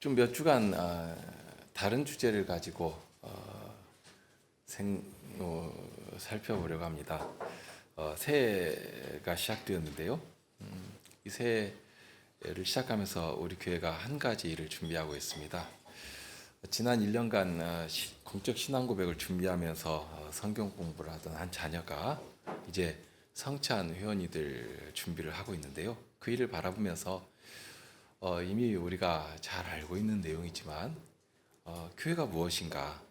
좀 몇 주간 다른 주제를 가지고 살펴보려고 합니다. 새해가 시작되었는데요. 이 새해를 시작하면서 우리 교회가 한 가지 일을 준비하고 있습니다. 지난 1년간 공적 신앙 고백을 준비하면서 성경 공부를 하던 한 자녀가 이제 성찬 회원이들 준비를 하고 있는데요. 그 일을 바라보면서 이미 우리가 잘 알고 있는 내용이지만 교회가 무엇인가,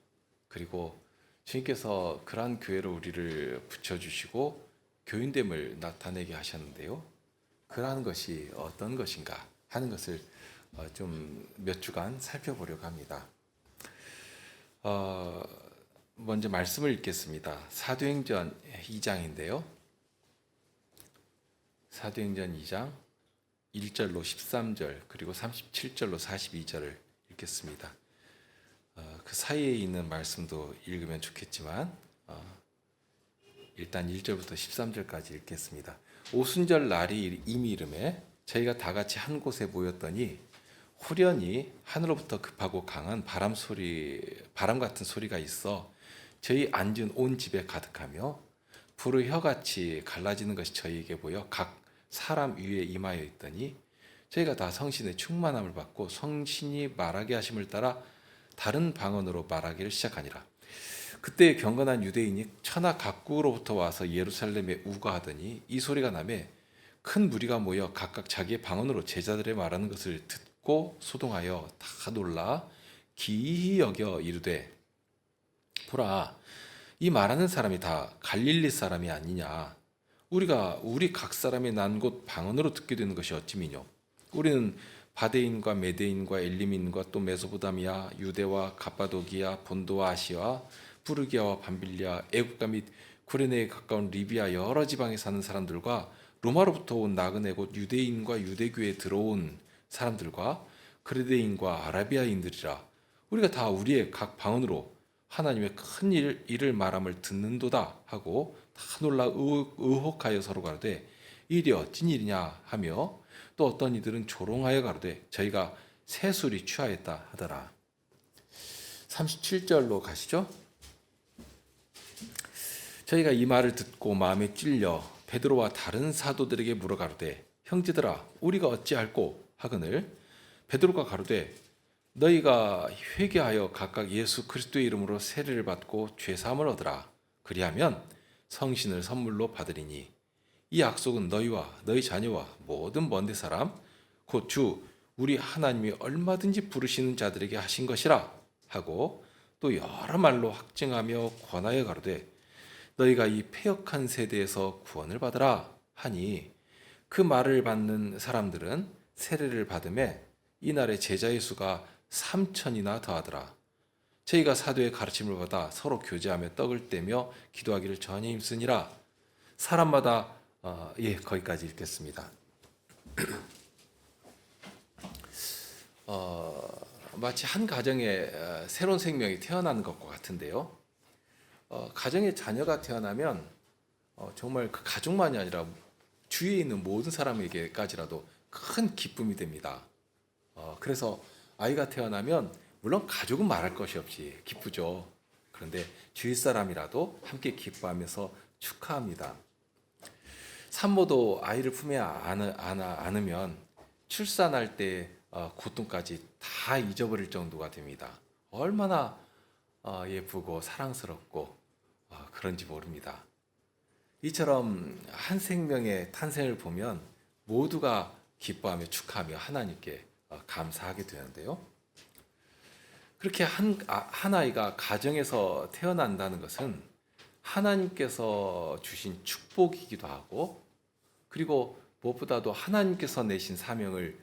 그리고 주님께서 그러한 교회로 우리를 붙여주시고 교인됨을 나타내게 하셨는데요. 그러한 것이 어떤 것인가 하는 것을 좀 몇 주간 살펴보려고 합니다. 먼저 말씀을 읽겠습니다. 사도행전 2장인데요. 사도행전 2장 1절로 13절 그리고 37절로 42절을 읽겠습니다. 그 사이에 있는 말씀도 읽으면 좋겠지만 일단 1절부터 13절까지 읽겠습니다. 오순절 날이 이미 이름에 저희가 다 같이 한 곳에 모였더니 후련히 하늘로부터 급하고 강한 바람 같은 소리가 있어 저희 앉은 온 집에 가득하며 불의 혀같이 갈라지는 것이 저희에게 보여 각 사람 위에 임하여 있더니 저희가 다 성신의 충만함을 받고 성신이 말하게 하심을 따라 다른 방언으로 말하기를 시작하니라. 그때 경건한 유대인이 천하 각국으로부터 와서 예루살렘에 우거하더니 이 소리가 나매 큰 무리가 모여 각각 자기의 방언으로 제자들의 말하는 것을 듣고 소동하여 다 놀라 기이히 여겨 이르되 보라, 이 말하는 사람이 다 갈릴리 사람이 아니냐. 우리 각 사람이 난 곳 방언으로 듣게 되는 것이 어찌미뇨. 우리는 바데인과 메데인과 엘리민과 또 메소포타미아, 유대와 갑바도기아, 본도와 아시아, 부르기아와 밤빌리아, 애국가 및 구레네에 가까운 리비아 여러 지방에 사는 사람들과 로마로부터 온 나그네 곧 유대인과 유대교에 들어온 사람들과 그레데인과 아라비아인들이라. 우리가 다 우리의 각 방언으로 하나님의 큰 일을 말함을 듣는도다 하고 다 놀라 의혹하여 서로 가로되 일이 어찌 일이냐 하며 또 어떤 이들은 조롱하여 가로되 저희가 새술이 취하였다 하더라. 37절로 가시죠. 저희가 이 말을 듣고 마음에 찔려 베드로와 다른 사도들에게 물어 가로되 형제들아 우리가 어찌할꼬 하거늘 베드로가 가로되 너희가 회개하여 각각 예수 그리스도의 이름으로 세례를 받고 죄 사함을 얻으라. 그리하면 성신을 선물로 받으리니 이 약속은 너희와 너희 자녀와 모든 먼데 사람 곧 주 우리 하나님이 얼마든지 부르시는 자들에게 하신 것이라 하고 또 여러 말로 확증하며 권하여 가로되 너희가 이 패역한 세대에서 구원을 받으라 하니 그 말을 받는 사람들은 세례를 받음에 이날의 제자의 수가 3,000이나 더하더라. 저희가 사도의 가르침을 받아 서로 교제하며 떡을 떼며 기도하기를 전혀 힘쓰니라. 사람마다 거기까지 읽겠습니다. 마치 한 가정에 새로운 생명이 태어나는 것과 같은데요. 가정에 자녀가 태어나면 정말 그 가족만이 아니라 주위에 있는 모든 사람에게까지라도 큰 기쁨이 됩니다. 그래서 아이가 태어나면 물론 가족은 말할 것이 없이 기쁘죠. 그런데 주위 사람이라도 함께 기뻐하면서 축하합니다. 산모도 아이를 품에 안으면 출산할 때 고통까지 다 잊어버릴 정도가 됩니다. 얼마나 예쁘고 사랑스럽고 그런지 모릅니다. 이처럼 한 생명의 탄생을 보면 모두가 기뻐하며 축하하며 하나님께 감사하게 되는데요. 그렇게 한 아이가 가정에서 태어난다는 것은 하나님께서 주신 축복이기도 하고 그리고 무엇보다도 하나님께서 내신 사명을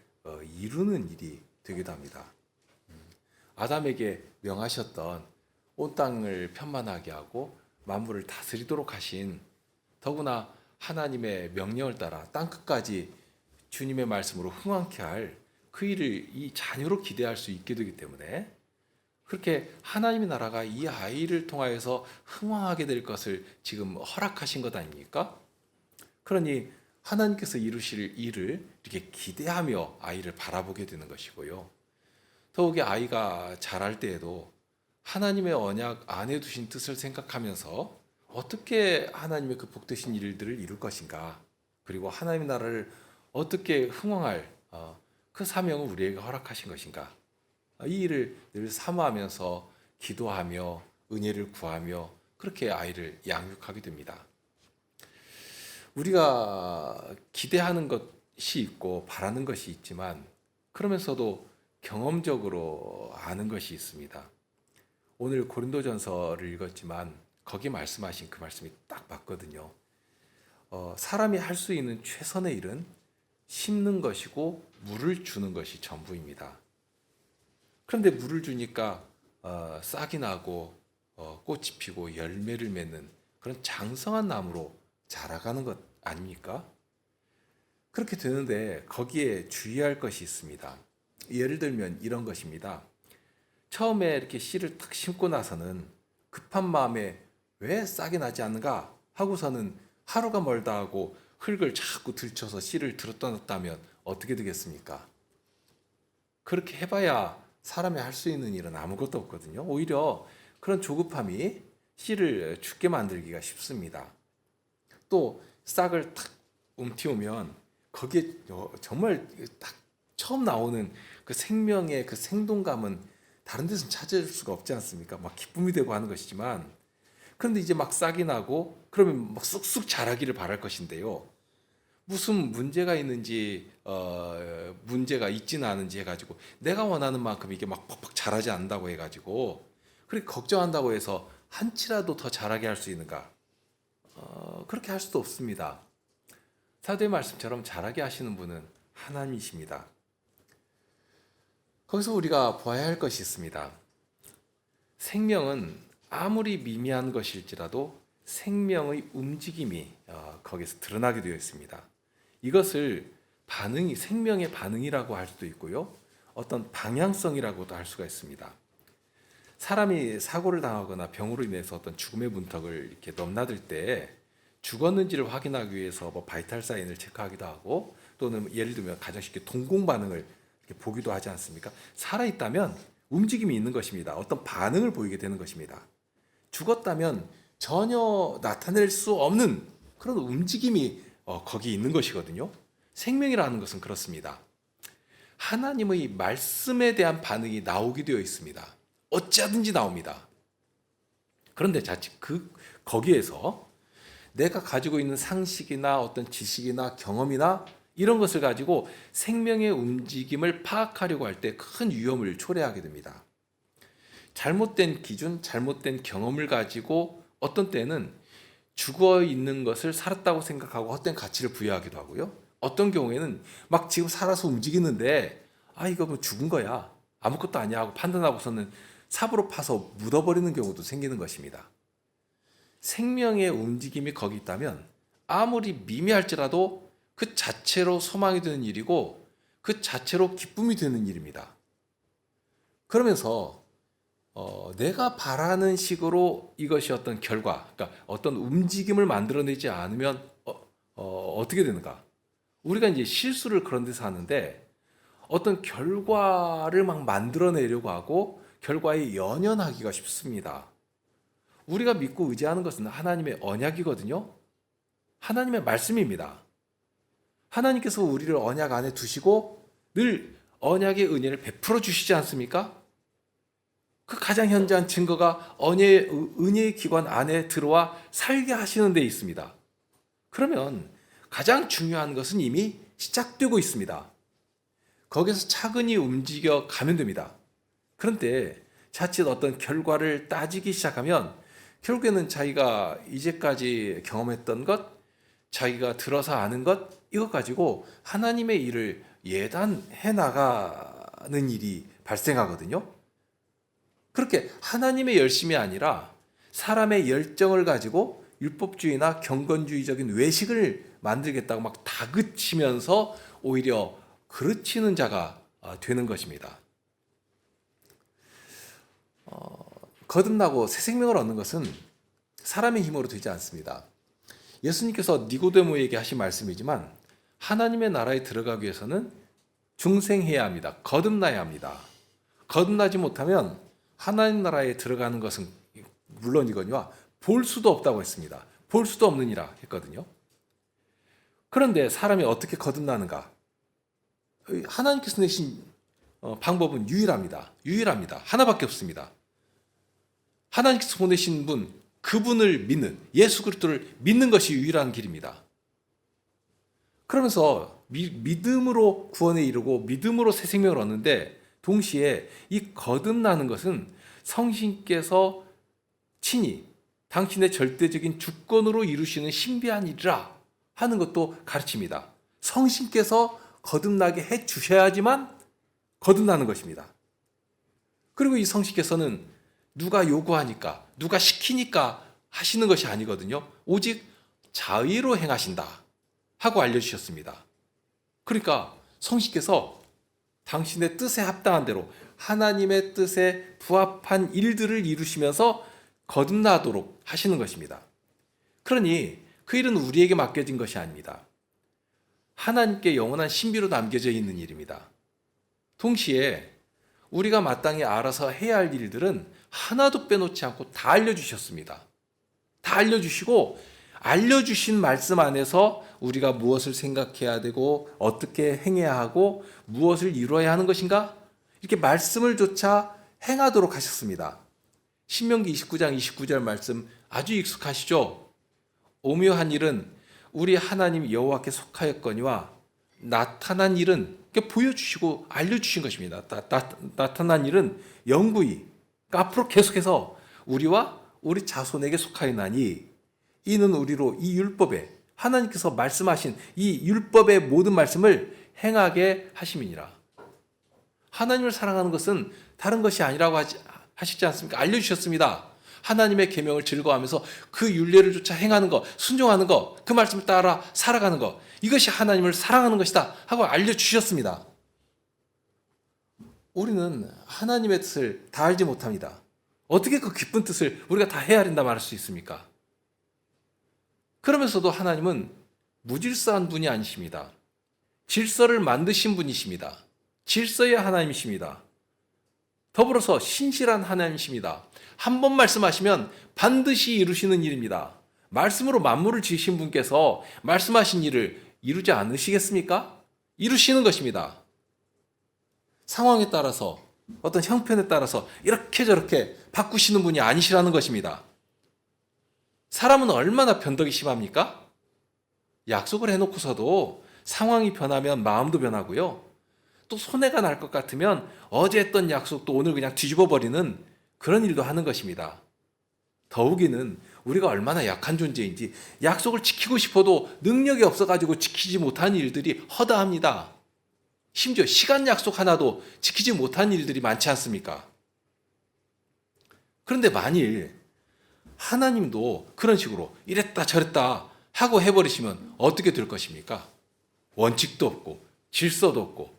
이루는 일이 되기도 합니다. 아담에게 명하셨던 온 땅을 편만하게 하고 만물을 다스리도록 하신 더구나 하나님의 명령을 따라 땅끝까지 주님의 말씀으로 흥왕케 할 그 일을 이 자녀로 기대할 수 있게 되기 때문에 그렇게 하나님의 나라가 이 아이를 통하여서 흥왕하게 될 것을 지금 허락하신 것 아닙니까? 그러니 하나님께서 이루실 일을 이렇게 기대하며 아이를 바라보게 되는 것이고요. 더욱이 아이가 자랄 때에도 하나님의 언약 안에 두신 뜻을 생각하면서 어떻게 하나님의 그 복되신 일들을 이룰 것인가, 그리고 하나님의 나라를 어떻게 흥왕할 그 사명을 우리에게 허락하신 것인가, 이 일을 늘 사모하면서 기도하며 은혜를 구하며 그렇게 아이를 양육하게 됩니다. 우리가 기대하는 것이 있고 바라는 것이 있지만 그러면서도 경험적으로 아는 것이 있습니다. 오늘 고린도전서를 읽었지만 거기 말씀하신 그 말씀이 딱 맞거든요. 사람이 할 수 있는 최선의 일은 심는 것이고 물을 주는 것이 전부입니다. 그런데 물을 주니까 싹이 나고 꽃이 피고 열매를 맺는 그런 장성한 나무로 자라가는 것 아닙니까? 그렇게 되는데 거기에 주의할 것이 있습니다. 예를 들면 이런 것입니다. 처음에 이렇게 씨를 탁 심고 나서는 급한 마음에 왜 싹이 나지 않는가 하고서는 하루가 멀다 하고 흙을 자꾸 들쳐서 씨를 들었다 놨다 하면 어떻게 되겠습니까? 그렇게 해봐야 사람이 할 수 있는 일은 아무것도 없거든요. 오히려 그런 조급함이 씨를 죽게 만들기가 쉽습니다. 또 싹을 탁 움틔우면 거기에 정말 딱 처음 나오는 그 생명의 그 생동감은 다른 데서는 찾을 수가 없지 않습니까? 막 기쁨이 되고 하는 것이지만, 그런데 이제 막 싹이 나고 그러면 막 쑥쑥 자라기를 바랄 것인데요. 무슨 문제가 있는지 문제가 있지는 않은지 해가지고 내가 원하는 만큼 이게 막 팍팍 자라지 않는다고 해가지고 그렇게 걱정한다고 해서 한치라도 더 자라게 할 수 있는가? 그렇게 할 수도 없습니다. 사도의 말씀처럼 자라게 하시는 분은 하나님이십니다. 거기서 우리가 보아야 할 것이 있습니다. 생명은 아무리 미미한 것일지라도 생명의 움직임이 거기서 드러나게 되어 있습니다. 이것을 생명의 반응이라고 할 수도 있고요. 어떤 방향성이라고도 할 수가 있습니다. 사람이 사고를 당하거나 병으로 인해서 어떤 죽음의 문턱을 이렇게 넘나들 때 죽었는지를 확인하기 위해서 바이탈 사인을 체크하기도 하고, 또는 예를 들면 가장 쉽게 동공 반응을 이렇게 보기도 하지 않습니까? 살아있다면 움직임이 있는 것입니다. 어떤 반응을 보이게 되는 것입니다. 죽었다면 전혀 나타낼 수 없는 그런 움직임이 거기 있는 것이거든요. 생명이라는 것은 그렇습니다. 하나님의 말씀에 대한 반응이 나오게 되어 있습니다. 어찌하든지 나옵니다. 그런데 자칫 거기에서 내가 가지고 있는 상식이나 어떤 지식이나 경험이나 이런 것을 가지고 생명의 움직임을 파악하려고 할 때 큰 위험을 초래하게 됩니다. 잘못된 기준, 잘못된 경험을 가지고 어떤 때는 죽어 있는 것을 살았다고 생각하고 헛된 가치를 부여하기도 하고요. 어떤 경우에는 막 지금 살아서 움직이는데 이거 뭐 죽은 거야, 아무것도 아니야 하고 판단하고서는 삽으로 파서 묻어버리는 경우도 생기는 것입니다. 생명의 움직임이 거기 있다면 아무리 미미할지라도 그 자체로 소망이 되는 일이고 그 자체로 기쁨이 되는 일입니다. 그러면서 내가 바라는 식으로 이것이 어떤 결과, 그러니까 어떤 움직임을 만들어내지 않으면 어떻게 되는가? 우리가 이제 실수를 그런 데서 하는데 어떤 결과를 막 만들어내려고 하고 결과에 연연하기가 쉽습니다. 우리가 믿고 의지하는 것은 하나님의 언약이거든요. 하나님의 말씀입니다. 하나님께서 우리를 언약 안에 두시고 늘 언약의 은혜를 베풀어 주시지 않습니까? 그 가장 현저한 증거가 은혜의 기관 안에 들어와 살게 하시는 데 있습니다. 그러면 가장 중요한 것은 이미 시작되고 있습니다. 거기서 차근히 움직여 가면 됩니다. 그런데 자칫 어떤 결과를 따지기 시작하면 결국에는 자기가 이제까지 경험했던 것, 자기가 들어서 아는 것, 이것 가지고 하나님의 일을 예단해 나가는 일이 발생하거든요. 그렇게 하나님의 열심이 아니라 사람의 열정을 가지고 율법주의나 경건주의적인 외식을 만들겠다고 막 다그치면서 오히려 그르치는 자가 되는 것입니다. 거듭나고 새 생명을 얻는 것은 사람의 힘으로 되지 않습니다. 예수님께서 니고데모에게 하신 말씀이지만 하나님의 나라에 들어가기 위해서는 중생해야 합니다. 거듭나야 합니다. 거듭나지 못하면 하나님 나라에 들어가는 것은 물론이거니와 볼 수도 없다고 했습니다. 볼 수도 없느니라 했거든요. 그런데 사람이 어떻게 거듭나는가? 하나님께서 내신 방법은 유일합니다. 하나밖에 없습니다. 하나님께서 보내신 분, 그분을 믿는, 예수 그리스도를 믿는 것이 유일한 길입니다. 그러면서 믿음으로 구원에 이르고 믿음으로 새 생명을 얻는데, 동시에 이 거듭나는 것은 성신께서 친히 당신의 절대적인 주권으로 이루시는 신비한 일이라 하는 것도 가르칩니다. 성신께서 거듭나게 해 주셔야지만 거듭나는 것입니다. 그리고 이 성신께서는 누가 요구하니까, 누가 시키니까 하시는 것이 아니거든요. 오직 자의로 행하신다 하고 알려주셨습니다. 그러니까 성신께서 당신의 뜻에 합당한 대로 하나님의 뜻에 부합한 일들을 이루시면서 거듭나도록 하시는 것입니다. 그러니 그 일은 우리에게 맡겨진 것이 아닙니다. 하나님께 영원한 신비로 남겨져 있는 일입니다. 동시에 우리가 마땅히 알아서 해야 할 일들은 하나도 빼놓지 않고 다 알려주셨습니다. 다 알려주시고, 알려주신 말씀 안에서 우리가 무엇을 생각해야 되고 어떻게 행해야 하고 무엇을 이루어야 하는 것인가, 이렇게 말씀을 조차 행하도록 하셨습니다. 신명기 29장 29절 말씀 아주 익숙하시죠? 오묘한 일은 우리 하나님 여호와께 속하였거니와 나타난 일은, 보여주시고 알려주신 것입니다. 나타난 일은 영구히, 앞으로 계속해서 우리와 우리 자손에게 속하였나니 이는 우리로 이 율법에, 하나님께서 말씀하신 이 율법의 모든 말씀을 행하게 하심이니라. 하나님을 사랑하는 것은 다른 것이 아니라고 하시지 않습니까? 알려주셨습니다. 하나님의 계명을 즐거워하면서 그 율례를 조차 행하는 것, 순종하는 것, 그 말씀을 따라 살아가는 것, 이것이 하나님을 사랑하는 것이다 하고 알려주셨습니다. 우리는 하나님의 뜻을 다 알지 못합니다. 어떻게 그 깊은 뜻을 우리가 다 헤아린다 말할 수 있습니까? 그러면서도 하나님은 무질서한 분이 아니십니다. 질서를 만드신 분이십니다. 질서의 하나님이십니다. 더불어서 신실한 하나님이십니다. 한 번 말씀하시면 반드시 이루시는 일입니다. 말씀으로 만물을 지으신 분께서 말씀하신 일을 이루지 않으시겠습니까? 이루시는 것입니다. 상황에 따라서, 어떤 형편에 따라서 이렇게 저렇게 바꾸시는 분이 아니시라는 것입니다. 사람은 얼마나 변덕이 심합니까? 약속을 해놓고서도 상황이 변하면 마음도 변하고요. 또 손해가 날 것 같으면 어제 했던 약속도 오늘 그냥 뒤집어 버리는 그런 일도 하는 것입니다. 더욱이는 우리가 얼마나 약한 존재인지 약속을 지키고 싶어도 능력이 없어가지고 지키지 못한 일들이 허다합니다. 심지어 시간 약속 하나도 지키지 못한 일들이 많지 않습니까? 그런데 만일 하나님도 그런 식으로 이랬다 저랬다 하고 해버리시면 어떻게 될 것입니까? 원칙도 없고 질서도 없고.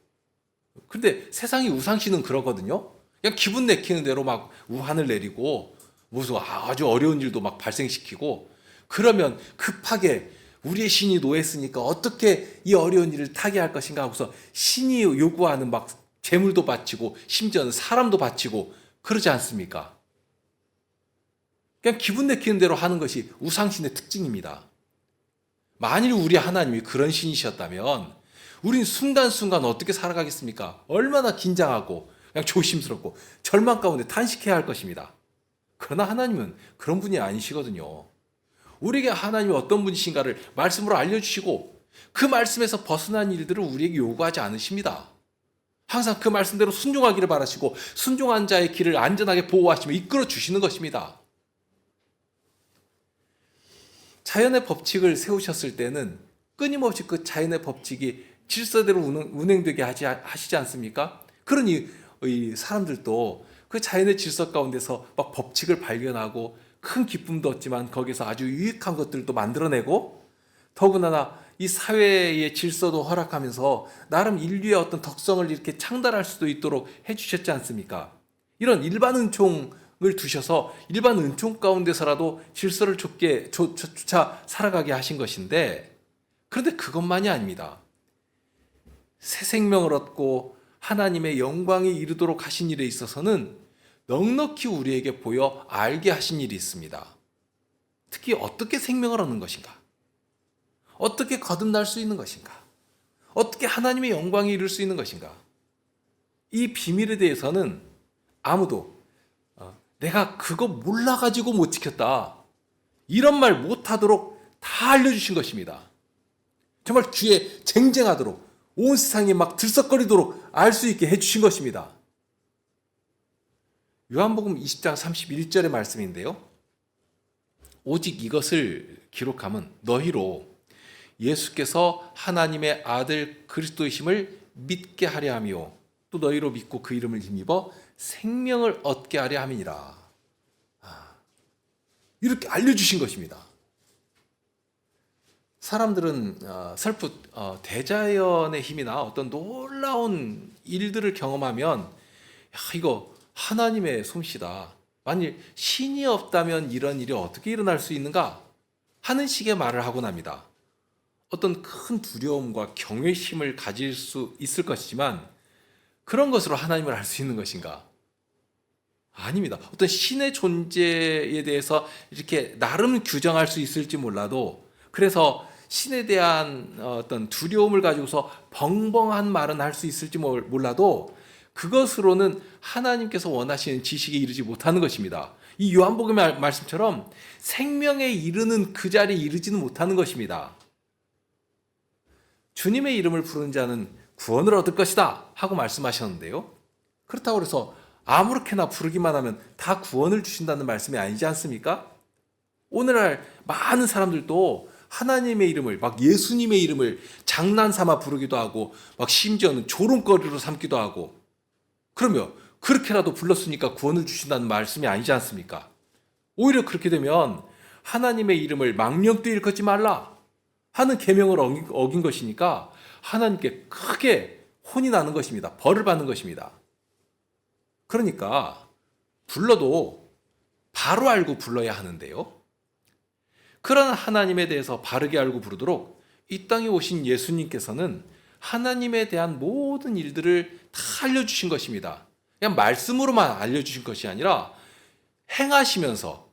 근데 세상이 우상시는 그러거든요. 그냥 기분 내키는 대로 막 우한을 내리고 무슨 아주 어려운 일도 막 발생시키고, 그러면 급하게 우리의 신이 노했으니까 어떻게 이 어려운 일을 타개할 것인가 하고서 신이 요구하는 막 재물도 바치고 심지어는 사람도 바치고 그러지 않습니까? 그냥 기분 내키는 대로 하는 것이 우상신의 특징입니다. 만일 우리 하나님이 그런 신이셨다면 우린 순간순간 어떻게 살아가겠습니까? 얼마나 긴장하고 그냥 조심스럽고 절망 가운데 탄식해야 할 것입니다. 그러나 하나님은 그런 분이 아니시거든요. 우리에게 하나님이 어떤 분이신가를 말씀으로 알려주시고 그 말씀에서 벗어난 일들을 우리에게 요구하지 않으십니다. 항상 그 말씀대로 순종하기를 바라시고 순종한 자의 길을 안전하게 보호하시며 이끌어 주시는 것입니다. 자연의 법칙을 세우셨을 때는 끊임없이 그 자연의 법칙이 질서대로 운행되게 하시지 않습니까? 그러니 이 사람들도 그 자연의 질서 가운데서 막 법칙을 발견하고 큰 기쁨도 얻지만 거기서 아주 유익한 것들도 만들어내고, 더군다나 이 사회의 질서도 허락하면서 나름 인류의 어떤 덕성을 이렇게 창달할 수도 있도록 해주셨지 않습니까? 이런 일반 은총을 두셔서 일반 은총 가운데서라도 질서를 쫓아 살아가게 하신 것인데, 그런데 그것만이 아닙니다. 새 생명을 얻고 하나님의 영광에 이르도록 하신 일에 있어서는 넉넉히 우리에게 보여 알게 하신 일이 있습니다. 특히 어떻게 생명을 얻는 것인가? 어떻게 거듭날 수 있는 것인가? 어떻게 하나님의 영광에 이를 수 있는 것인가? 이 비밀에 대해서는 아무도 내가 그거 몰라가지고 못 지켰다, 이런 말 못하도록 다 알려주신 것입니다. 정말 귀에 쟁쟁하도록 온 세상에 막 들썩거리도록 알 수 있게 해주신 것입니다. 요한복음 20장 31절의 말씀인데요. 오직 이것을 기록함은 너희로 예수께서 하나님의 아들 그리스도이심을 믿게 하려 하며 또 너희로 믿고 그 이름을 힘입어 생명을 얻게 하려 함이니라. 이렇게 알려주신 것입니다. 사람들은 슬프 대자연의 힘이나 어떤 놀라운 일들을 경험하면 이거 하나님의 솜씨다, 만일 신이 없다면 이런 일이 어떻게 일어날 수 있는가 하는 식의 말을 하곤 합니다. 어떤 큰 두려움과 경외심을 가질 수 있을 것이지만 그런 것으로 하나님을 알 수 있는 것인가? 아닙니다. 어떤 신의 존재에 대해서 이렇게 나름 규정할 수 있을지 몰라도, 그래서 신에 대한 어떤 두려움을 가지고서 벙벙한 말은 할 수 있을지 몰라도 그것으로는 하나님께서 원하시는 지식에 이르지 못하는 것입니다. 이 요한복음의 말씀처럼 생명에 이르는 그 자리에 이르지는 못하는 것입니다. 주님의 이름을 부르는 자는 구원을 얻을 것이다 하고 말씀하셨는데요. 그렇다고 해서 아무렇게나 부르기만 하면 다 구원을 주신다는 말씀이 아니지 않습니까? 오늘날 많은 사람들도 하나님의 이름을, 막 예수님의 이름을 장난삼아 부르기도 하고, 막 심지어는 조롱거리로 삼기도 하고, 그러면 그렇게라도 불렀으니까 구원을 주신다는 말씀이 아니지 않습니까? 오히려 그렇게 되면 하나님의 이름을 망령도 일컫지 말라 하는 계명을 어긴 것이니까 하나님께 크게 혼이 나는 것입니다. 벌을 받는 것입니다. 그러니까 불러도 바로 알고 불러야 하는데요. 그런 하나님에 대해서 바르게 알고 부르도록 이 땅에 오신 예수님께서는 하나님에 대한 모든 일들을 다 알려주신 것입니다. 그냥 말씀으로만 알려주신 것이 아니라 행하시면서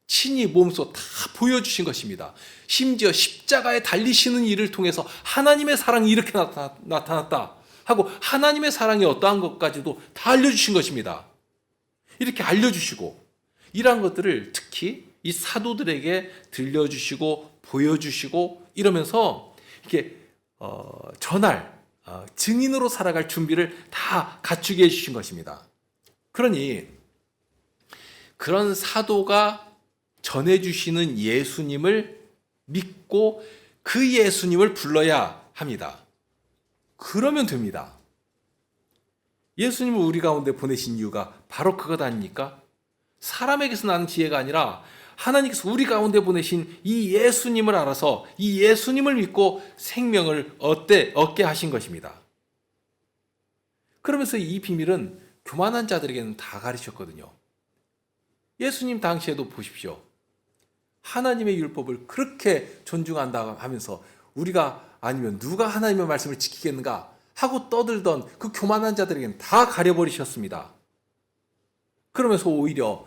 친히 몸소 다 보여주신 것입니다. 심지어 십자가에 달리시는 일을 통해서 하나님의 사랑이 이렇게 나타났다 하고 하나님의 사랑이 어떠한 것까지도 다 알려주신 것입니다. 이렇게 알려주시고 이러한 것들을 특히 이 사도들에게 들려주시고 보여주시고 이러면서 이렇게 전할 증인으로 살아갈 준비를 다 갖추게 해주신 것입니다. 그러니 그런 사도가 전해주시는 예수님을 믿고 그 예수님을 불러야 합니다. 그러면 됩니다. 예수님을 우리 가운데 보내신 이유가 바로 그것 아닙니까? 사람에게서 나는 지혜가 아니라 하나님께서 우리 가운데 보내신 이 예수님을 알아서 이 예수님을 믿고 생명을 얻게 하신 것입니다. 그러면서 이 비밀은 교만한 자들에게는 다 가르쳤거든요. 예수님 당시에도 보십시오. 하나님의 율법을 그렇게 존중한다 하면서 우리가 아니면 누가 하나님의 말씀을 지키겠는가 하고 떠들던 그 교만한 자들에게는 다 가려버리셨습니다. 그러면서 오히려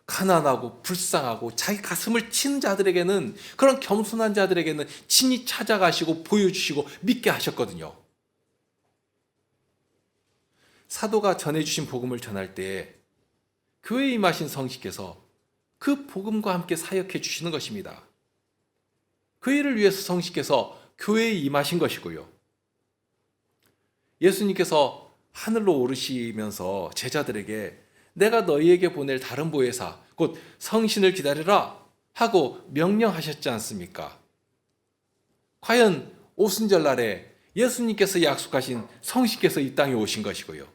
가난하고 불쌍하고 자기 가슴을 치는 자들에게는, 그런 겸손한 자들에게는 친히 찾아가시고 보여주시고 믿게 하셨거든요. 사도가 전해주신 복음을 전할 때 교회에 임하신 성신께서 그 복음과 함께 사역해 주시는 것입니다. 그 일을 위해서 성신께서 교회에 임하신 것이고요. 예수님께서 하늘로 오르시면서 제자들에게 내가 너희에게 보낼 다른 보혜사 곧 성신을 기다리라 하고 명령하셨지 않습니까? 과연 오순절 날에 예수님께서 약속하신 성신께서 이 땅에 오신 것이고요.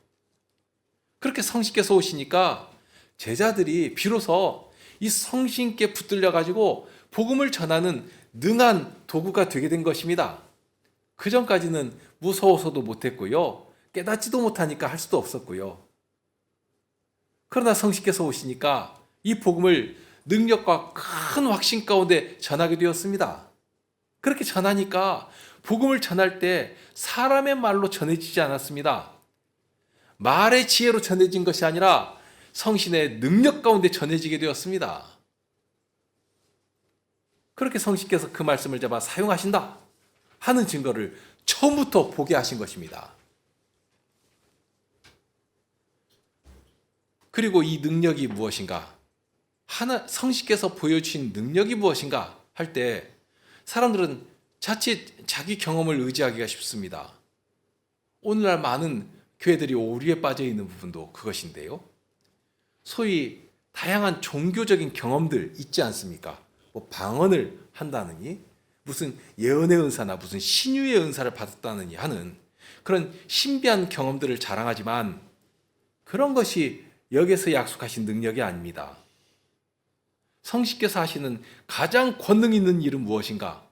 그렇게 성신께서 오시니까 제자들이 비로소 이 성신께 붙들려 가지고 복음을 전하는 능한 도구가 되게 된 것입니다. 그 전까지는 무서워서도 못했고요. 깨닫지도 못하니까 할 수도 없었고요. 그러나 성신께서 오시니까 이 복음을 능력과 큰 확신 가운데 전하게 되었습니다. 그렇게 전하니까 복음을 전할 때 사람의 말로 전해지지 않았습니다. 말의 지혜로 전해진 것이 아니라 성신의 능력 가운데 전해지게 되었습니다. 그렇게 성신께서 그 말씀을 잡아 사용하신다 하는 증거를 처음부터 보게 하신 것입니다. 그리고 이 능력이 무엇인가? 성신께서 보여주신 능력이 무엇인가 할 때 사람들은 자칫 자기 경험을 의지하기가 쉽습니다. 오늘날 많은 교회들이 오류에 빠져 있는 부분도 그것인데요. 소위 다양한 종교적인 경험들 있지 않습니까? 뭐 방언을 한다느니, 무슨 예언의 은사나 무슨 신유의 은사를 받았다느니 하는 그런 신비한 경험들을 자랑하지만 그런 것이 여기서 약속하신 능력이 아닙니다. 성신께서 하시는 가장 권능 있는 일은 무엇인가?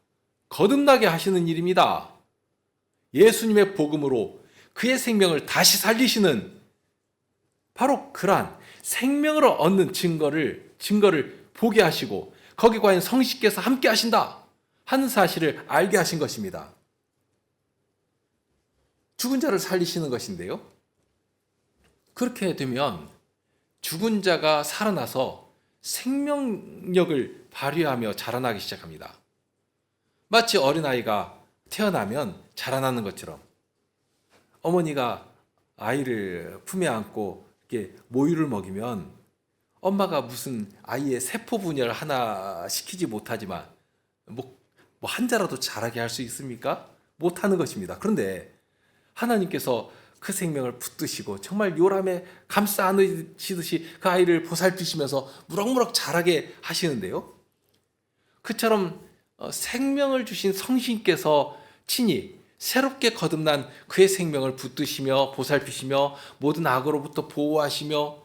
거듭나게 하시는 일입니다. 예수님의 복음으로 그의 생명을 다시 살리시는 바로 그러한 생명을 얻는 증거를 보게 하시고 거기 과연 성신께서 함께 하신다 하는 사실을 알게 하신 것입니다. 죽은 자를 살리시는 것인데요. 그렇게 되면 죽은 자가 살아나서 생명력을 발휘하며 자라나기 시작합니다. 마치 어린아이가 태어나면 자라나는 것처럼 어머니가 아이를 품에 안고 이렇게 모유를 먹이면 엄마가 무슨 아이의 세포 분열을 하나 시키지 못하지만 뭐 한 자라도 자라게 할 수 있습니까? 못하는 것입니다. 그런데 하나님께서 그 생명을 붙드시고 정말 요람에 감싸 안으시듯이 그 아이를 보살피시면서 무럭무럭 자라게 하시는데요. 그처럼 생명을 주신 성신께서 친히 새롭게 거듭난 그의 생명을 붙드시며 보살피시며 모든 악으로부터 보호하시며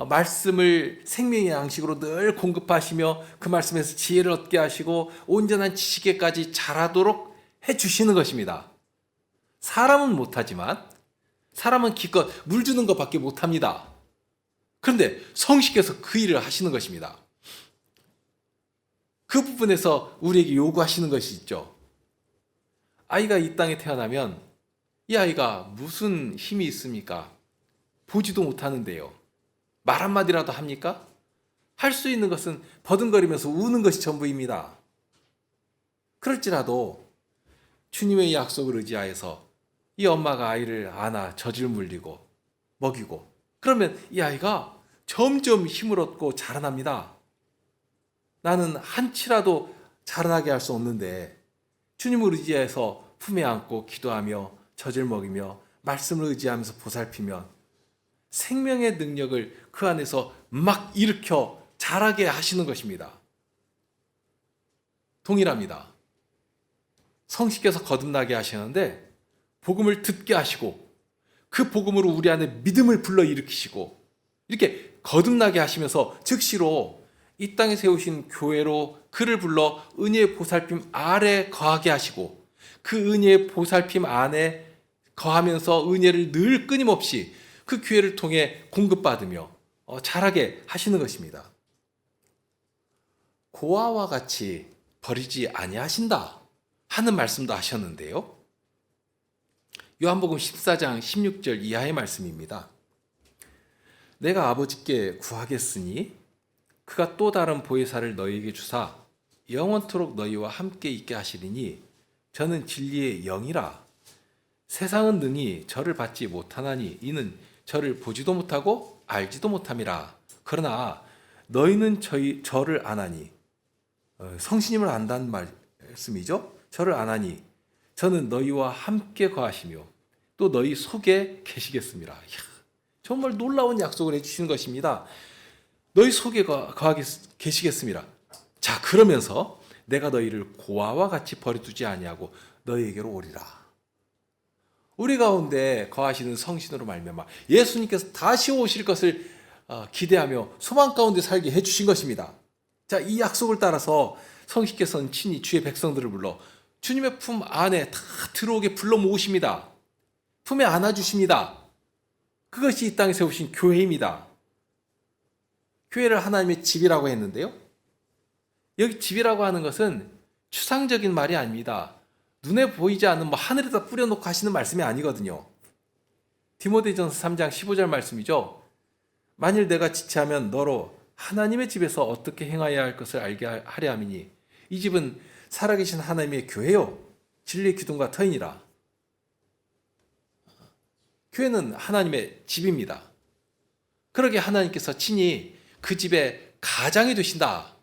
말씀을 생명의 양식으로 늘 공급하시며 그 말씀에서 지혜를 얻게 하시고 온전한 지식에까지 자라도록 해주시는 것입니다. 사람은 못하지만 사람은 기껏 물 주는 것밖에 못합니다. 그런데 성신께서 그 일을 하시는 것입니다. 그 부분에서 우리에게 요구하시는 것이 있죠. 아이가 이 땅에 태어나면 이 아이가 무슨 힘이 있습니까? 보지도 못하는데요. 말 한마디라도 합니까? 할 수 있는 것은 버둥거리면서 우는 것이 전부입니다. 그럴지라도 주님의 약속을 의지하여서 이 엄마가 아이를 안아 젖을 물리고 먹이고 그러면 이 아이가 점점 힘을 얻고 자라납니다. 나는 한치라도 자라나게 할 수 없는데 주님을 의지해서 품에 안고 기도하며 젖을 먹이며 말씀을 의지하면서 보살피면 생명의 능력을 그 안에서 막 일으켜 자라게 하시는 것입니다. 동일합니다. 성신께서 거듭나게 하시는데 복음을 듣게 하시고 그 복음으로 우리 안에 믿음을 불러일으키시고 이렇게 거듭나게 하시면서 즉시로 이 땅에 세우신 교회로 그를 불러 은혜의 보살핌 아래 거하게 하시고 그 은혜의 보살핌 안에 거하면서 은혜를 늘 끊임없이 그 교회를 통해 공급받으며 자라게 하시는 것입니다. 고아와 같이 버리지 아니하신다 하는 말씀도 하셨는데요. 요한복음 14장 16절 이하의 말씀입니다. 내가 아버지께 구하겠으니 그가 또 다른 보혜사를 너희에게 주사 영원토록 너희와 함께 있게 하시리니 저는 진리의 영이라. 세상은 능히 저를 받지 못하나니 이는 저를 보지도 못하고 알지도 못함이라. 그러나 너희는 저를 아나니 성신님을 안다는 말씀이죠. 저를 아나니 저는 너희와 함께 거하시며 또 너희 속에 계시겠습니다. 이야, 정말 놀라운 약속을 해주시는 것입니다. 너희 속에 거하게 계시겠습니다. 자, 그러면서 내가 너희를 고아와 같이 버려두지 아니하고 너희에게로 오리라. 우리 가운데 거하시는 성신으로 말미암아 예수님께서 다시 오실 것을 기대하며 소망 가운데 살게 해주신 것입니다. 자, 이 약속을 따라서 성신께서는 친히 주의 백성들을 불러 주님의 품 안에 다 들어오게 불러 모으십니다. 품에 안아주십니다. 그것이 이 땅에 세우신 교회입니다. 교회를 하나님의 집이라고 했는데요. 여기 집이라고 하는 것은 추상적인 말이 아닙니다. 눈에 보이지 않는 하늘에다 뿌려놓고 하시는 말씀이 아니거든요. 디모데전서 3장 15절 말씀이죠. 만일 내가 지체하면 너로 하나님의 집에서 어떻게 행하여야 할 것을 알게 하려 함이니 이 집은 살아계신 하나님의 교회요 진리의 기둥과 터이니라. 교회는 하나님의 집입니다. 그러게 하나님께서 친히 그 집의 가장이 되신다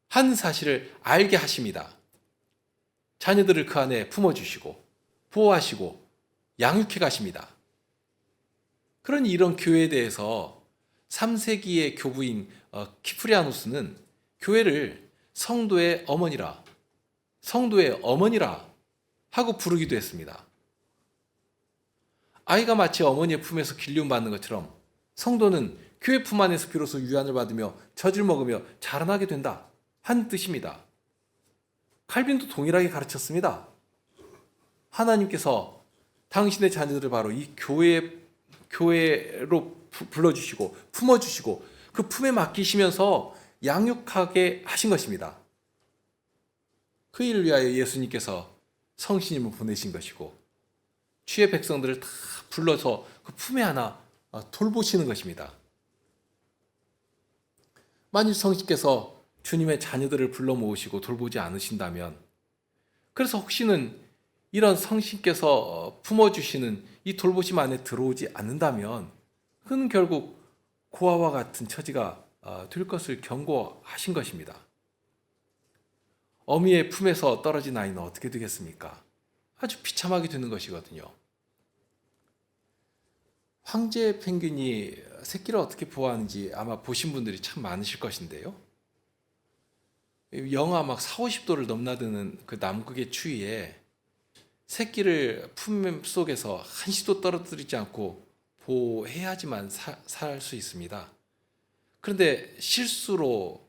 하는 사실을 알게 하십니다. 자녀들을 그 안에 품어주시고 보호하시고 양육해 가십니다. 그러니 이런 교회에 대해서 3세기의 교부인 키프리아누스는 교회를 성도의 어머니라 하고 부르기도 했습니다. 아이가 마치 어머니의 품에서 길리움 받는 것처럼 성도는 교회 품 안에서 비로소 유한을 받으며 젖을 먹으며 자라나게 된다 하는 뜻입니다. 칼빈도 동일하게 가르쳤습니다. 하나님께서 당신의 자녀들을 바로 이 교회로 불러주시고 품어주시고 그 품에 맡기시면서 양육하게 하신 것입니다. 그 일을 위하여 예수님께서 성신님을 보내신 것이고 주의 백성들을 다 불러서 그 품에 하나 돌보시는 것입니다. 만일 성신께서 주님의 자녀들을 불러 모으시고 돌보지 않으신다면, 그래서 혹시는 이런 성신께서 품어주시는 이 돌보심 안에 들어오지 않는다면 그는 결국 고아와 같은 처지가 될 것을 경고하신 것입니다. 어미의 품에서 떨어진 아이는 어떻게 되겠습니까? 아주 비참하게 되는 것이거든요. 황제 펭귄이 새끼를 어떻게 보호하는지 아마 보신 분들이 참 많으실 것인데요. 영하 막 40~50도를 넘나드는 그 남극의 추위에 새끼를 품 속에서 한시도 떨어뜨리지 않고 보호해야지만 살 수 있습니다. 그런데 실수로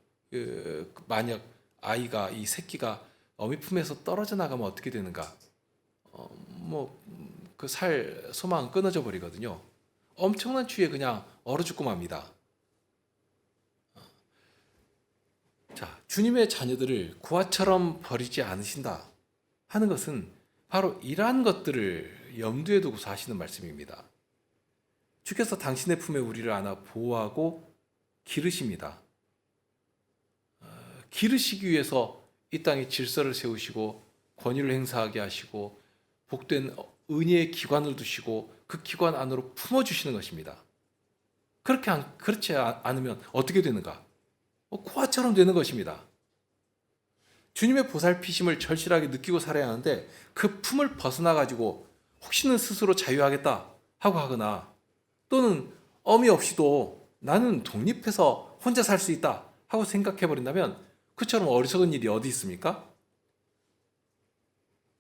만약 아이가 이 새끼가 어미 품에서 떨어져 나가면 어떻게 되는가? 그 살 소망은 끊어져 버리거든요. 엄청난 추위에 그냥 얼어 죽고 맙니다. 자, 주님의 자녀들을 구하처럼 버리지 않으신다 하는 것은 바로 이러한 것들을 염두에 두고서 하시는 말씀입니다. 주께서 당신의 품에 우리를 안아 보호하고 기르십니다. 기르시기 위해서 이 땅에 질서를 세우시고 권위를 행사하게 하시고 복된 은혜의 기관을 두시고 그 기관 안으로 품어주시는 것입니다. 그렇지 않으면 어떻게 되는가? 고아처럼 되는 것입니다. 주님의 보살피심을 절실하게 느끼고 살아야 하는데 그 품을 벗어나가지고 혹시는 스스로 자유하겠다 하고 하거나 또는 어미 없이도 나는 독립해서 혼자 살 수 있다 하고 생각해버린다면 그처럼 어리석은 일이 어디 있습니까?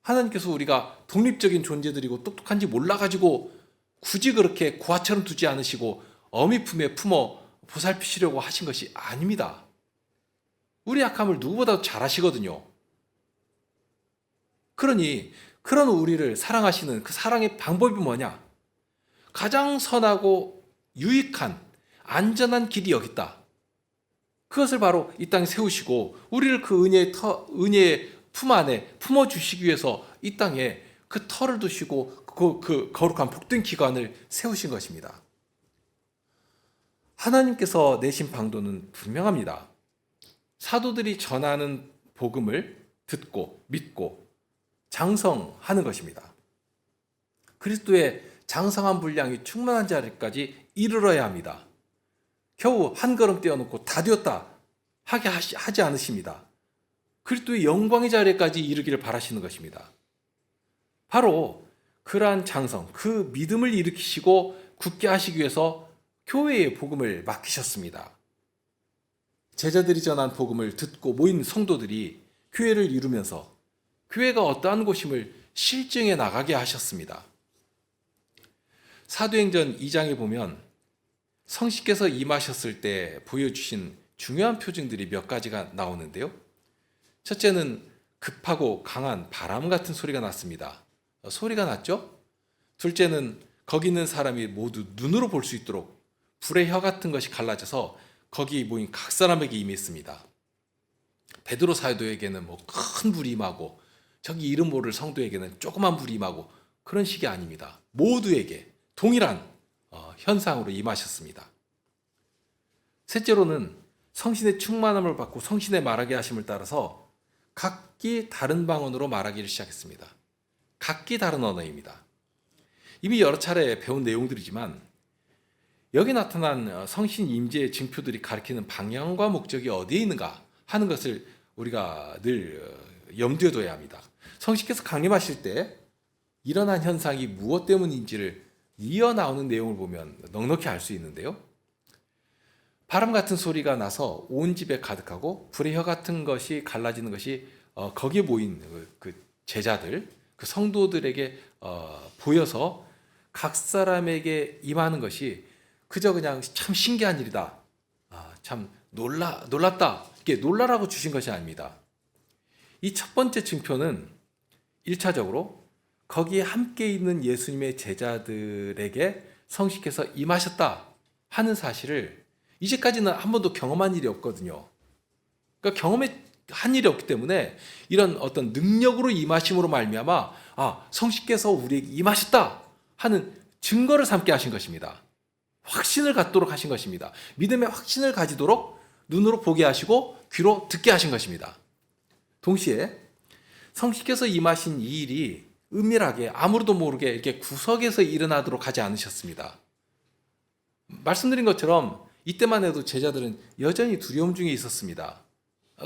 하나님께서 우리가 독립적인 존재들이고 똑똑한지 몰라가지고 굳이 그렇게 고아처럼 두지 않으시고 어미 품에 품어 보살피시려고 하신 것이 아닙니다. 우리 약함을 누구보다도 잘 아시거든요. 그러니 그런 우리를 사랑하시는 그 사랑의 방법이 뭐냐? 가장 선하고 유익한 안전한 길이 여기 있다. 그것을 바로 이 땅에 세우시고 우리를 그 은혜의 품 안에 품어주시기 위해서 이 땅에 그 터를 두시고 그 거룩한 복된 기관을 세우신 것입니다. 하나님께서 내신 방도는 분명합니다. 사도들이 전하는 복음을 듣고 믿고 장성하는 것입니다. 그리스도의 장성한 분량이 충만한 자리까지 이르러야 합니다. 겨우 한 걸음 떼어놓고 다 되었다 하게 하지 않으십니다. 그리스도의 영광의 자리까지 이르기를 바라시는 것입니다. 바로 그러한 장성, 그 믿음을 일으키시고 굳게 하시기 위해서 교회의 복음을 맡기셨습니다. 제자들이 전한 복음을 듣고 모인 성도들이 교회를 이루면서 교회가 어떠한 곳임을 실증해 나가게 하셨습니다. 사도행전 2장에 보면 성신께서 임하셨을 때 보여주신 중요한 표징들이 몇 가지가 나오는데요. 첫째는 급하고 강한 바람 같은 소리가 났습니다. 소리가 났죠? 둘째는 거기 있는 사람이 모두 눈으로 볼 수 있도록 불의 혀 같은 것이 갈라져서 거기 모인 각 사람에게 임했습니다. 베드로 사도에게는 큰 불이 임하고 저기 이름 모를 성도에게는 조그만 불이 임하고 그런 식이 아닙니다. 모두에게 동일한 현상으로 임하셨습니다. 셋째로는 성신의 충만함을 받고 성신의 말하게 하심을 따라서 각기 다른 방언으로 말하기를 시작했습니다. 각기 다른 언어입니다. 이미 여러 차례 배운 내용들이지만 여기 나타난 성신 임재의 징표들이 가리키는 방향과 목적이 어디에 있는가 하는 것을 우리가 늘 염두에 둬야 합니다. 성신께서 강림하실 때 일어난 현상이 무엇 때문인지를 이어 나오는 내용을 보면 넉넉히 알 수 있는데요. 바람 같은 소리가 나서 온 집에 가득하고 불의 혀 같은 것이 갈라지는 것이 거기에 모인 그 제자들, 그 성도들에게 보여서 각 사람에게 임하는 것이 그저 그냥 참 신기한 일이다. 참 놀랐다. 이렇게 놀라라고 주신 것이 아닙니다. 이 첫 번째 증표는 1차적으로 거기에 함께 있는 예수님의 제자들에게 성신께서 임하셨다 하는 사실을 이제까지는 한 번도 경험한 일이 없거든요. 그러니까 경험한 일이 없기 때문에 이런 어떤 능력으로 임하심으로 말미암아 성신께서 우리에게 임하셨다 하는 증거를 삼게 하신 것입니다. 확신을 갖도록 하신 것입니다. 믿음의 확신을 가지도록 눈으로 보게 하시고 귀로 듣게 하신 것입니다. 동시에 성신께서 임하신 이 일이 은밀하게 아무도 모르게 이렇게 구석에서 일어나도록 하지 않으셨습니다. 말씀드린 것처럼 이때만 해도 제자들은 여전히 두려움 중에 있었습니다.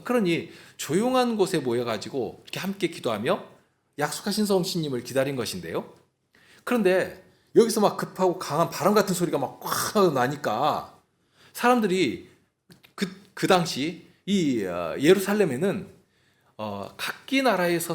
그러니 조용한 곳에 모여가지고 이렇게 함께 기도하며 약속하신 성신님을 기다린 것인데요. 그런데 여기서 막 급하고 강한 바람 같은 소리가 막 꽉 나니까 사람들이 그 당시 이 예루살렘에는 각기 나라에서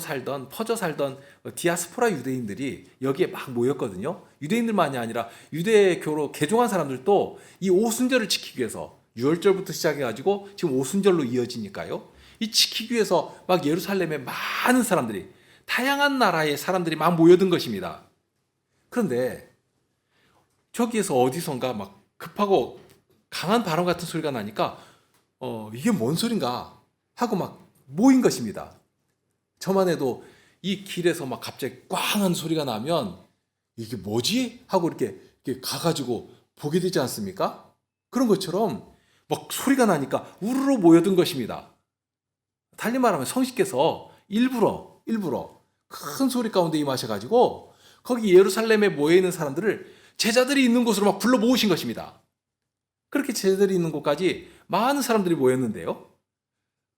퍼져 살던 디아스포라 유대인들이 여기에 막 모였거든요. 유대인들만이 아니라 유대교로 개종한 사람들도 이 오순절을 지키기 위해서 6월절부터 시작해가지고 지금 오순절로 이어지니까요. 이 지키기 위해서 막 예루살렘에 많은 사람들이, 다양한 나라의 사람들이 막 모여든 것입니다. 그런데 저기에서 어디선가 막 급하고 강한 바람 같은 소리가 나니까 이게 뭔 소린가 하고 막 모인 것입니다. 저만 해도 이 길에서 막 갑자기 꽝한 소리가 나면 이게 뭐지? 하고 이렇게 가가지고 보게 되지 않습니까? 그런 것처럼 막 소리가 나니까 우르르 모여든 것입니다. 달리 말하면 성신께서 일부러 큰 소리 가운데 임하셔가지고 거기 예루살렘에 모여있는 사람들을 제자들이 있는 곳으로 막 불러 모으신 것입니다. 그렇게 제자들이 있는 곳까지 많은 사람들이 모였는데요.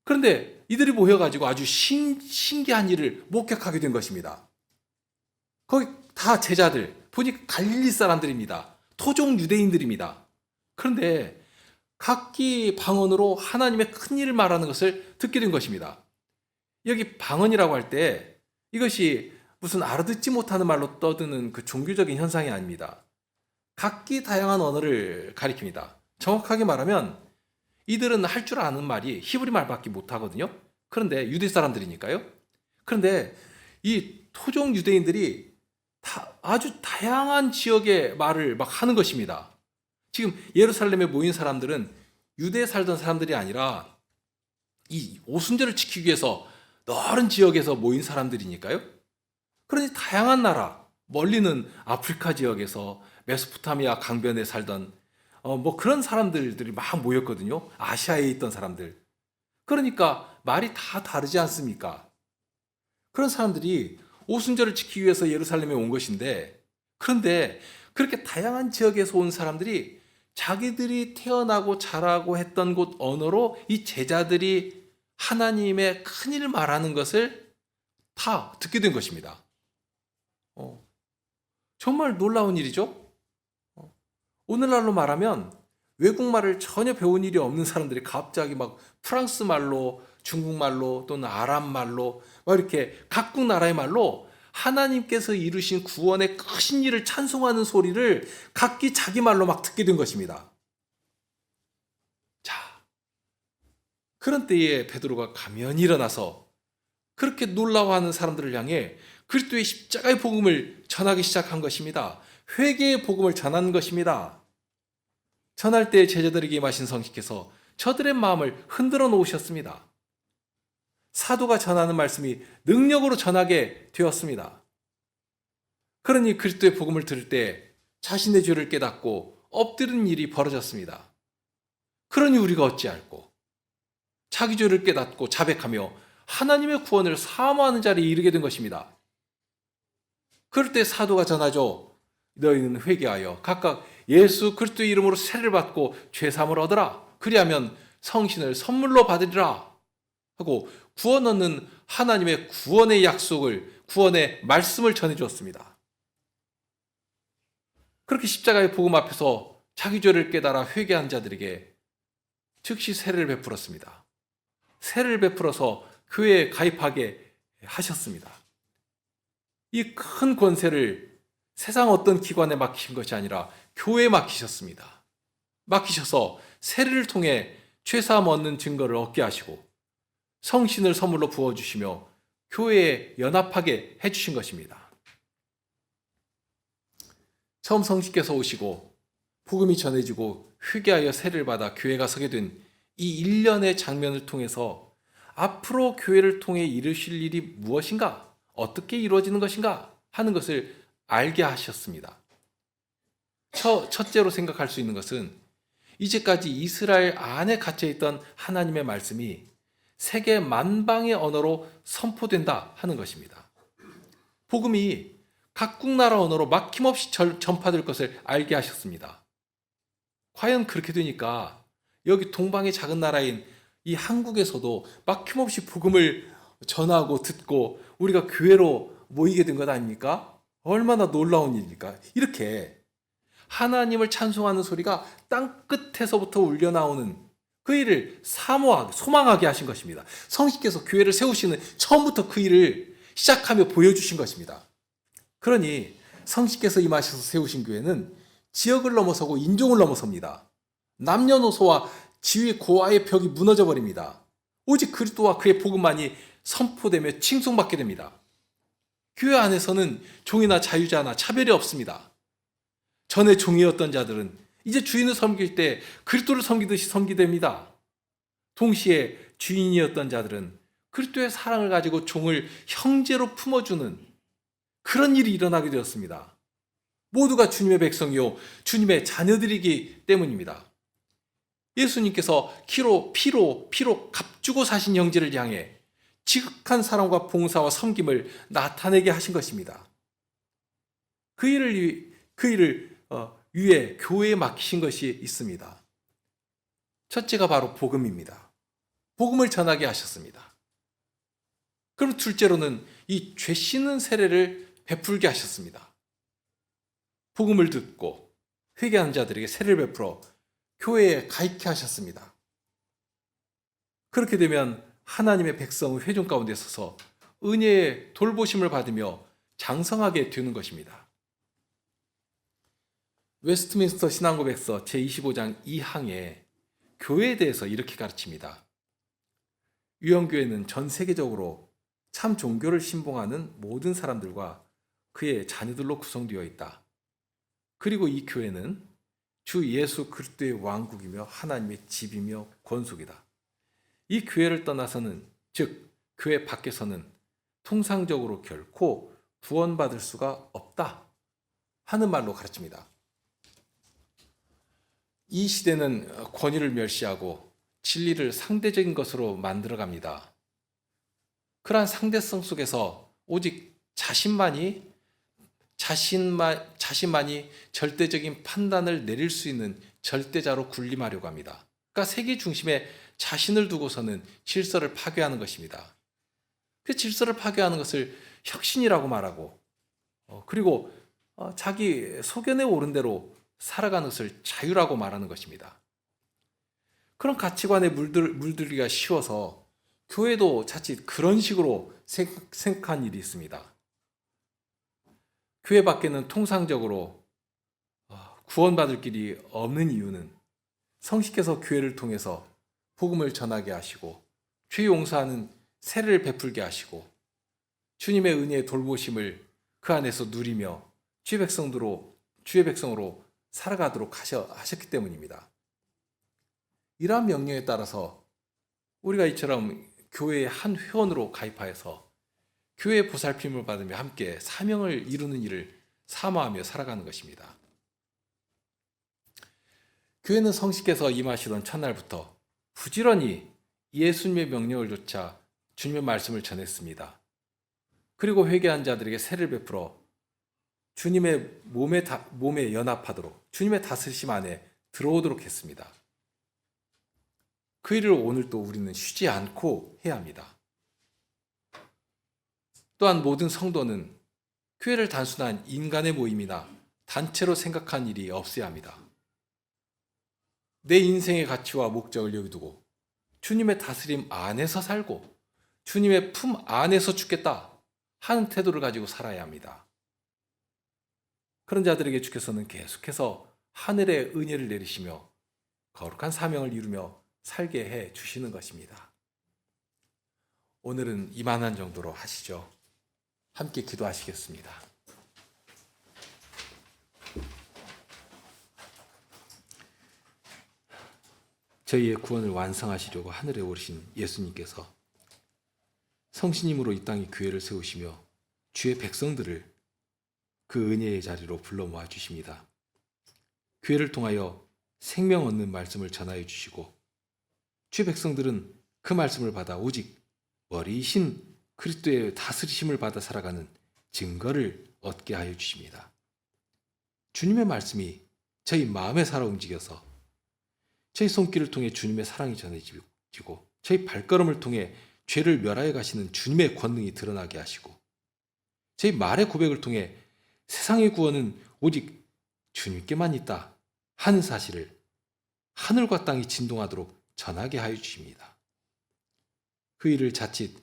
그런데 이들이 모여가지고 아주 신기한 일을 목격하게 된 것입니다. 거기 다 제자들, 보니 갈릴리 사람들입니다. 토종 유대인들입니다. 그런데 각기 방언으로 하나님의 큰 일을 말하는 것을 듣게 된 것입니다. 여기 방언이라고 할 때 이것이 무슨 알아듣지 못하는 말로 떠드는 그 종교적인 현상이 아닙니다. 각기 다양한 언어를 가리킵니다. 정확하게 말하면 이들은 할 줄 아는 말이 히브리 말밖에 못하거든요. 그런데 유대 사람들이니까요. 그런데 이 토종 유대인들이 아주 다양한 지역의 말을 막 하는 것입니다. 지금 예루살렘에 모인 사람들은 유대에 살던 사람들이 아니라 이 오순절을 지키기 위해서 넓은 지역에서 모인 사람들이니까요. 그러니 다양한 나라, 멀리는 아프리카 지역에서 메소포타미아 강변에 살던 뭐 그런 사람들이 막 모였거든요. 아시아에 있던 사람들. 그러니까 말이 다 다르지 않습니까? 그런 사람들이 오순절을 지키기 위해서 예루살렘에 온 것인데, 그런데 그렇게 다양한 지역에서 온 사람들이 자기들이 태어나고 자라고 했던 곳 언어로 이 제자들이 하나님의 큰일을 말하는 것을 다 듣게 된 것입니다. 정말 놀라운 일이죠? 오늘날로 말하면 외국말을 전혀 배운 일이 없는 사람들이 갑자기 막 프랑스 말로, 중국말로 또는 아랍 말로 막 이렇게 각국 나라의 말로 하나님께서 이루신 구원의 크신 일을 찬송하는 소리를 각기 자기 말로 막 듣게 된 것입니다. 자, 그런 때에 베드로가 가면이 일어나서 그렇게 놀라워하는 사람들을 향해 그리스도의 십자가의 복음을 전하기 시작한 것입니다. 회개의 복음을 전한 것입니다. 전할 때 제자들에게 임하신 성신께서 저들의 마음을 흔들어 놓으셨습니다. 사도가 전하는 말씀이 능력으로 전하게 되었습니다. 그러니 그리스도의 복음을 들을 때 자신의 죄를 깨닫고 엎드리는 일이 벌어졌습니다. 그러니 우리가 어찌할꼬? 자기 죄를 깨닫고 자백하며 하나님의 구원을 사모하는 자리에 이르게 된 것입니다. 그럴 때 사도가 전하죠. 너희는 회개하여 각각 예수 그리스도의 이름으로 세례를 받고 죄 사함을 얻으라. 그리하면 성신을 선물로 받으리라 하고 구원 얻는 하나님의 구원의 약속을, 구원의 말씀을 전해 주었습니다. 그렇게 십자가의 복음 앞에서 자기 죄를 깨달아 회개한 자들에게 즉시 세례를 베풀었습니다. 세례를 베풀어서 교회에 가입하게 하셨습니다. 이 큰 권세를 세상 어떤 기관에 맡기신 것이 아니라 교회에 맡기셨습니다. 맡기셔서 세례를 통해 죄사함 얻는 증거를 얻게 하시고 성신을 선물로 부어주시며 교회에 연합하게 해주신 것입니다. 처음 성신께서 오시고 복음이 전해지고 회개하여 세례를 받아 교회가 서게 된 이 일련의 장면을 통해서 앞으로 교회를 통해 이루실 일이 무엇인가, 어떻게 이루어지는 것인가 하는 것을 알게 하셨습니다. 첫째로 생각할 수 있는 것은 이제까지 이스라엘 안에 갇혀있던 하나님의 말씀이 세계 만방의 언어로 선포된다 하는 것입니다. 복음이 각국 나라 언어로 막힘없이 전파될 것을 알게 하셨습니다. 과연 그렇게 되니까 여기 동방의 작은 나라인 이 한국에서도 막힘없이 복음을 전하고 듣고 우리가 교회로 모이게 된 것 아닙니까? 얼마나 놀라운 일입니까? 이렇게 하나님을 찬송하는 소리가 땅 끝에서부터 울려나오는 그 일을 사모하게, 소망하게 하신 것입니다. 성신께서 교회를 세우시는 처음부터 그 일을 시작하며 보여주신 것입니다. 그러니 성신께서 임하셔서 세우신 교회는 지역을 넘어서고 인종을 넘어섭니다. 남녀노소와 지위 고하의 벽이 무너져 버립니다. 오직 그리스도와 그의 복음만이 선포되며 칭송받게 됩니다. 교회 안에서는 종이나 자유자나 차별이 없습니다. 전에 종이었던 자들은 이제 주인을 섬길 때 그리스도를 섬기듯이 섬기됩니다. 동시에 주인이었던 자들은 그리스도의 사랑을 가지고 종을 형제로 품어주는 그런 일이 일어나게 되었습니다. 모두가 주님의 백성이요 주님의 자녀들이기 때문입니다. 예수님께서 피로 값주고 사신 형제를 향해 지극한 사랑과 봉사와 섬김을 나타내게 하신 것입니다. 그 일을 위에 교회에 맡기신 것이 있습니다. 첫째가 바로 복음입니다. 복음을 전하게 하셨습니다. 그럼 둘째로는 이 죄 씻는 세례를 베풀게 하셨습니다. 복음을 듣고 회개한 자들에게 세례를 베풀어 교회에 가입케 하셨습니다. 그렇게 되면 하나님의 백성의 회중 가운데 서서 은혜의 돌보심을 받으며 장성하게 되는 것입니다. 웨스트민스터 신앙고백서 제25장 2항에 교회에 대해서 이렇게 가르칩니다. 유언교회는 전 세계적으로 참 종교를 신봉하는 모든 사람들과 그의 자녀들로 구성되어 있다. 그리고 이 교회는 주 예수 그리스도의 왕국이며 하나님의 집이며 권속이다. 이 교회를 떠나서는, 즉 교회 밖에서는 통상적으로 결코 구원받을 수가 없다 하는 말로 가르칩니다. 이 시대는 권위를 멸시하고 진리를 상대적인 것으로 만들어갑니다. 그러한 상대성 속에서 오직 자신만이 절대적인 판단을 내릴 수 있는 절대자로 군림하려고 합니다. 그러니까 세계 중심에 자신을 두고서는 질서를 파괴하는 것입니다. 그 질서를 파괴하는 것을 혁신이라고 말하고 그리고 자기 소견에 오른 대로 살아가는 것을 자유라고 말하는 것입니다. 그런 가치관에 물들기가 쉬워서 교회도 자칫 그런 식으로 생각한 일이 있습니다. 교회 밖에는 통상적으로 구원받을 길이 없는 이유는 성신께서 교회를 통해서 복음을 전하게 하시고 죄 용서하는 세례를 베풀게 하시고 주님의 은혜의 돌보심을 그 안에서 누리며 주의 백성으로 살아가도록 하셨기 때문입니다. 이러한 명령에 따라서 우리가 이처럼 교회의 한 회원으로 가입하여서 교회의 보살핌을 받으며 함께 사명을 이루는 일을 사모하며 살아가는 것입니다. 교회는 성식께서 임하시던 첫날부터 부지런히 예수님의 명령을 좇아 주님의 말씀을 전했습니다. 그리고 회개한 자들에게 세를 베풀어 주님의 몸에 연합하도록 주님의 다스리심 안에 들어오도록 했습니다. 그 일을 오늘도 우리는 쉬지 않고 해야 합니다. 또한 모든 성도는 교회를 단순한 인간의 모임이나 단체로 생각한 일이 없어야 합니다. 내 인생의 가치와 목적을 여기두고 주님의 다스림 안에서 살고 주님의 품 안에서 죽겠다 하는 태도를 가지고 살아야 합니다. 그런 자들에게 주께서는 계속해서 하늘의 은혜를 내리시며 거룩한 사명을 이루며 살게 해 주시는 것입니다. 오늘은 이만한 정도로 하시죠. 함께 기도하시겠습니다. 저희의 구원을 완성하시려고 하늘에 오르신 예수님께서 성신님으로 이 땅에 교회를 세우시며 주의 백성들을 그 은혜의 자리로 불러 모아 주십니다. 교회를 통하여 생명 얻는 말씀을 전하여 주시고 주의 백성들은 그 말씀을 받아 오직 머리이신 그리스도의 다스리심을 받아 살아가는 증거를 얻게 하여 주십니다. 주님의 말씀이 저희 마음에 살아 움직여서 저희 손길을 통해 주님의 사랑이 전해지고 저희 발걸음을 통해 죄를 멸하여 가시는 주님의 권능이 드러나게 하시고 저희 말의 고백을 통해 세상의 구원은 오직 주님께만 있다 하는 사실을 하늘과 땅이 진동하도록 전하게 하여 주십니다. 그 일을 자칫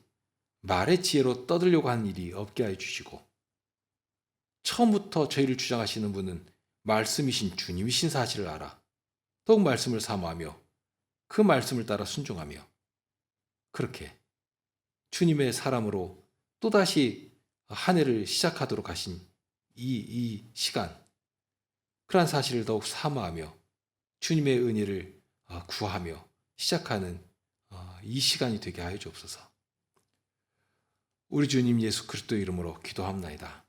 말의 지혜로 떠들려고 하는 일이 없게 하여 주시고 처음부터 저희를 주장하시는 분은 말씀이신 주님이신 사실을 알아 더욱 말씀을 사모하며 그 말씀을 따라 순종하며 그렇게 주님의 사람으로 또다시 한 해를 시작하도록 하신 이 시간 그러한 사실을 더욱 사모하며 주님의 은혜를 구하며 시작하는 이 시간이 되게 하여 주옵소서. 우리 주님 예수 그리스도 이름으로 기도합나이다.